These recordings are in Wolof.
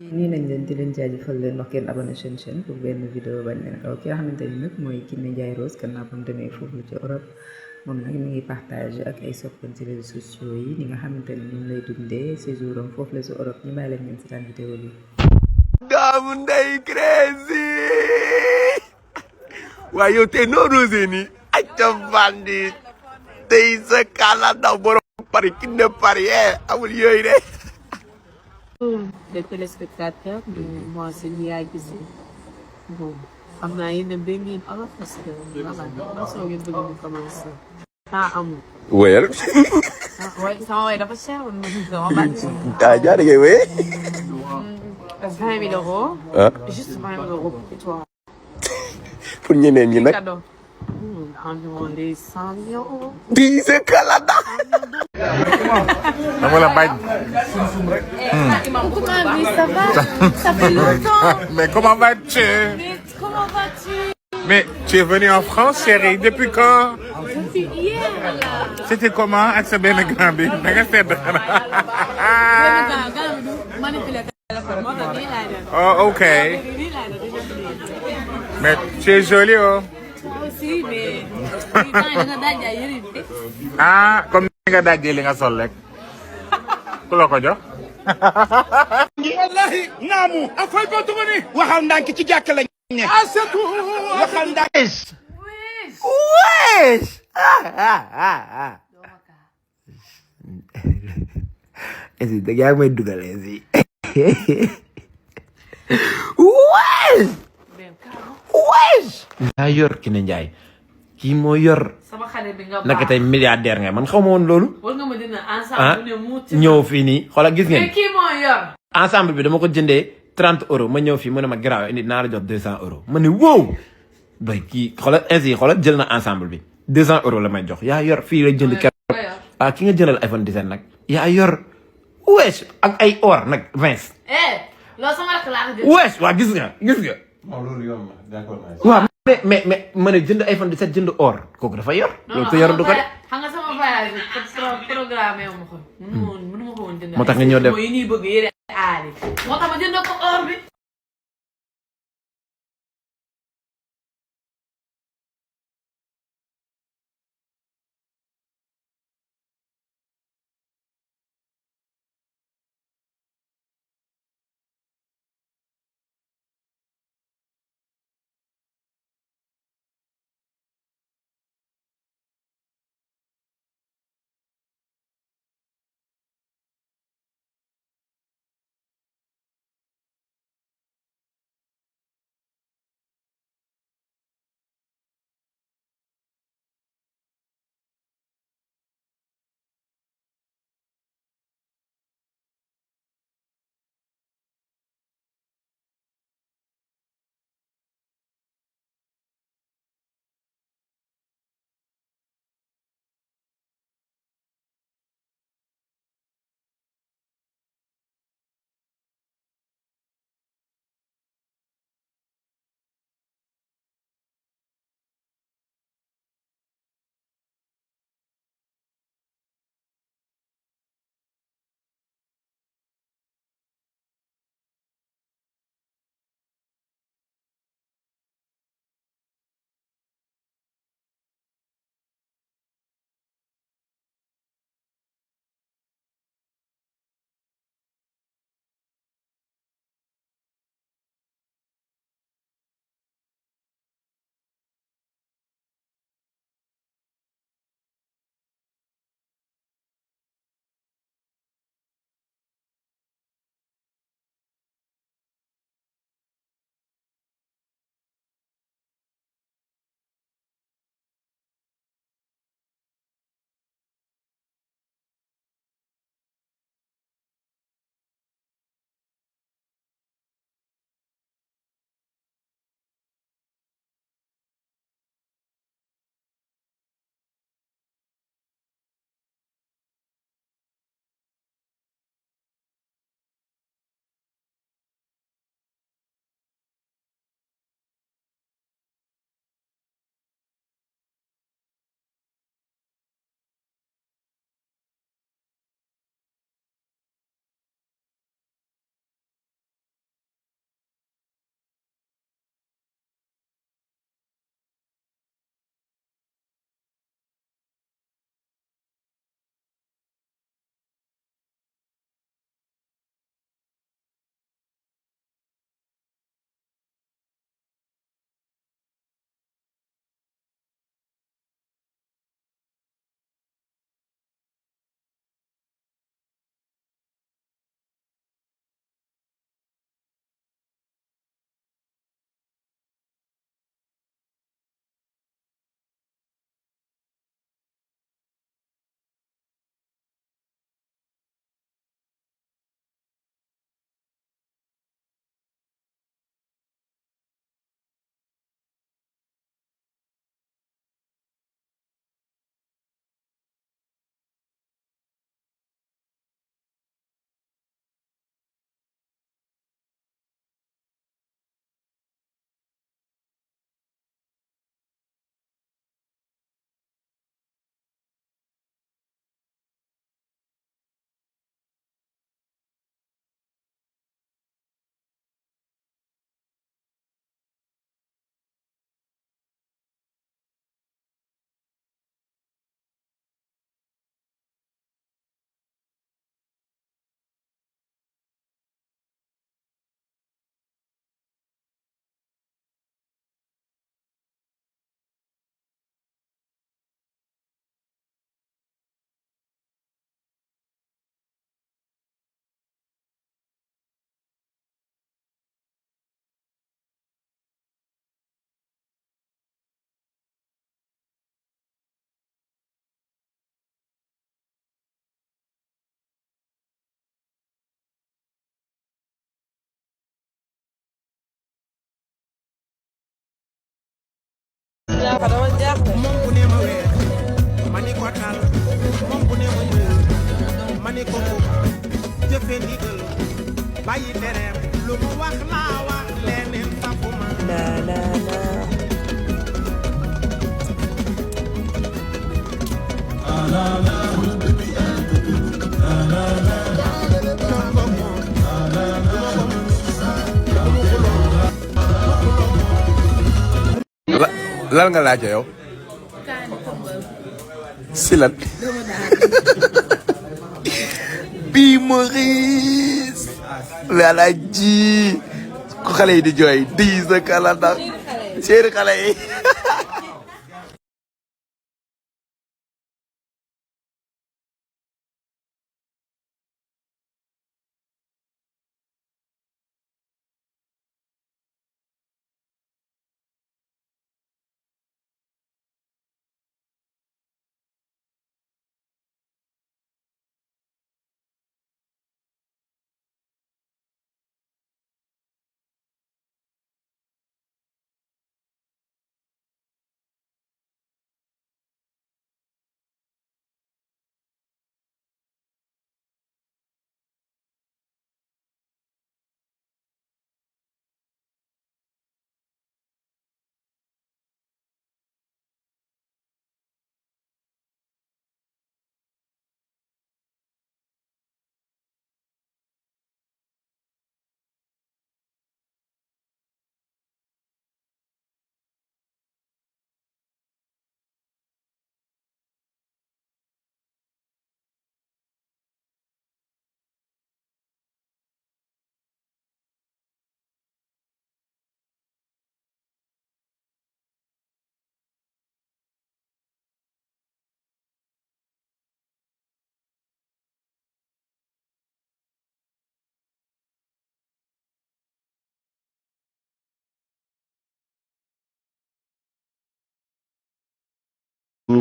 nii nañ leen di leen jaajëfal leen wax ngeen abonné seen chaîne pour benn vidéo bañ leen raw ki nga xamante ni nag mooy Kiné Ndiaye Rose gannaaw ba mu demee foofu ci Europe moom nag mi ngi partagé ak ay soppam ci réseaux sociaux yi ni nga xamante ni moom lay dundee séjour am foofu la ci Europe ñu bàyyi leen ngeen seetaan vidéo bi. doomu ndey crazy waaye yow tey noo rosé nii acca bandi tey sa kàlla ndaw borom Paris Kiné Paris amul yooyu de. Des téléspectateurs, mais moi, c'est Nia Guissé. Bon, am naa yéen a bëgg ngeen parce que voilà, soo ngeen bëgg ñu commencer. Ah, amul. wéyal. Ah, oui, sama waay dafa cher woon sama bàtt. ah jaaree ngay wéy. 20 000 euros. ah Juste 20 000 euros pour toi. pour ñeneen ñi nag. Cadeau. Environ les 100 000 euros. di sa kàlla ndaw. dama la bañ. Coucou Marie, ça va? Ça fait longtemps. Mais comment vas-tu? Mais comment vas-tu? Mais tu es venu en France, chérie, depuis quand? Depuis hier là. C'était comment ak sa benn grand bi da nga sedd oh, ok. Mais tu es jolie, oh. Aussi, mais Ah, comme ni nga dajee li nga sol rek. Ku la ko jox? wallahi naamu a fay ko tuguni waxal ndànk ci jàkk lañ ne asatu waxal ndànk wees. est-ce que yaa ngi may dugal est-ce wees. wees. yaa yor Kiné Ndiaye kii moo yor. sama xale bi nga naka tey milliardaire nga man xaw ma woon loolu. war nga ma dina ensemble ne muuti. ñëw fii nii xoolal gis ngeen. mais kii moo yor. ensemble bi dama ko jëndee 30 euros ma ñëw fii mu ne ma garaaw indi naa la jox 200 euros ma ne wow. bay kii xoolal ainsi xoolal jël na ensemble bi 200 euros la may jox yaa yor fii la jënd keroog. ah ki nga jëndal iPhone 17 nag. yaa yor wees ak ay or nag Vince. loolu sama rakk laa ko jël. wees waa gis nga gis nga. non loolu yomb na d'accord naa. waaw mais ma ne jënd iPhone 17 jënd or kooku dafa yor. loolu ko yor du ko de. xam nga sama voyage programme wu ma ko. mënu ma ko woon jënd. moo tax nga ñëw def yi ñuy bëgg yére aali. moo tax ma jënd ko or bi. moom bu ne ma weex ma ni ko tal moom bu ne ma ñuul ma ni ko jëfe ndigal bàyyi tereem lu mu wax laa wax leneen safuma lan nga laajte yow. si lan. bii Maurice. wala ji. ku xale yi di jooy di sa kala ndax. séeri xale yi.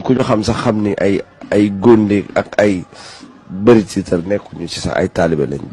ku ñu xam sax xam ni ay gónde ak ay bëri ci tar nekkuñu ci sax ay taalibe lañ.